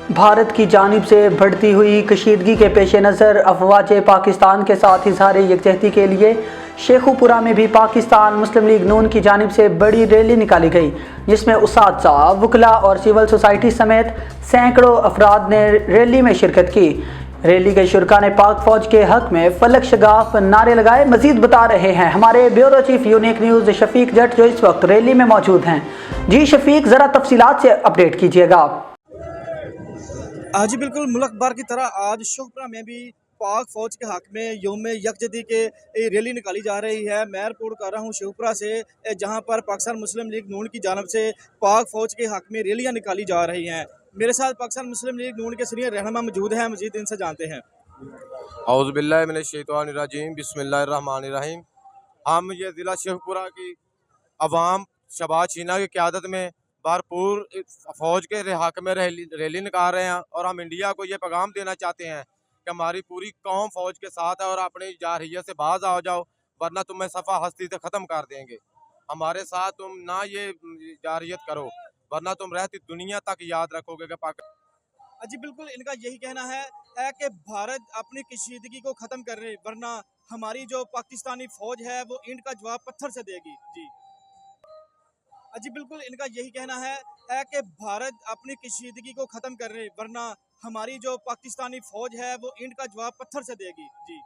بھارت کی جانب سے بڑھتی ہوئی کشیدگی کے پیش نظر افواج پاکستان کے ساتھ اظہار یکجہتی کے لیے شیخو پورہ میں بھی پاکستان مسلم لیگ نون کی جانب سے بڑی ریلی نکالی گئی، جس میں اساتذہ، وکلاء اور سول سوسائٹی سمیت سینکڑوں افراد نے ریلی میں شرکت کی۔ ریلی کے شرکاء نے پاک فوج کے حق میں فلک شگاف نعرے لگائے۔ مزید بتا رہے ہیں ہمارے بیورو چیف یونیک نیوز شفیق جٹ، جو اس وقت ریلی میں موجود ہیں۔ جی شفیق، ذرا تفصیلات سے اپڈیٹ کیجیے گا۔ جی بالکل، ملک بھر کی طرح آج شوپورہ میں بھی پاک فوج کے حق میں یوم یکجہتی کے ریلی نکالی جا رہی ہے۔ میں رپورٹ کر رہا ہوں شوپورہ سے، جہاں پر پاکستان مسلم لیگ نون کی جانب سے پاک فوج کے حق میں ریلیاں نکالی جا رہی ہیں۔ میرے ساتھ پاکستان مسلم لیگ نون کے سینئر رہنما موجود ہیں، مزید ان سے جانتے ہیں۔ اعوذ باللہ من الشیطان الرجیم، بسم اللہ الرحمن الرحیم۔ ہم یہ ضلع شیخوپورہ کی عوام شہباز شینا کی قیادت میں بھرپور فوج کے حق میں ریلی نکال رہے ہیں، اور ہم انڈیا کو یہ پیغام دینا چاہتے ہیں کہ ہماری پوری قوم فوج کے ساتھ ہے، اور اپنی جارحیت سے باز آ جاؤ، ورنہ تمہیں صفحہ ہستی سے ختم کر دیں گے۔ ہمارے ساتھ تم نہ یہ جارحیت کرو، ورنہ تم رہتی دنیا تک یاد رکھو گے کہ جی بالکل، ان کا یہی کہنا ہے کہ بھارت اپنی کشیدگی کو ختم کر رہے، ورنہ ہماری جو پاکستانی فوج ہے وہ اینٹ کا جواب پتھر سے دے گی۔ جی بالکل، ان کا یہی کہنا ہے کہ بھارت اپنی کشیدگی کو ختم کر رہے، ورنہ ہماری جو پاکستانی فوج ہے وہ اینٹ کا جواب پتھر سے دے گی۔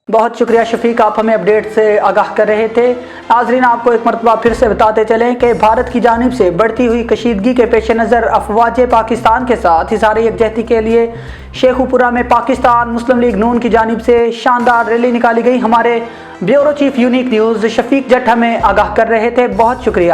بہت شکریہ شفیق، آپ ہمیں اپڈیٹ سے آگاہ کر رہے تھے۔ ناظرین، آپ کو ایک مرتبہ پھر سے بتاتے چلیں کہ بھارت کی جانب سے بڑھتی ہوئی کشیدگی کے پیش نظر افواج پاکستان کے ساتھ اظہار یکجہتی کے لیے شیخو پورہ میں پاکستان مسلم لیگ نون کی جانب سے شاندار ریلی نکالی گئی۔ ہمارے بیورو چیف یونیک نیوز شفیق جٹ ہمیں آگاہ کر رہے تھے، بہت شکریہ۔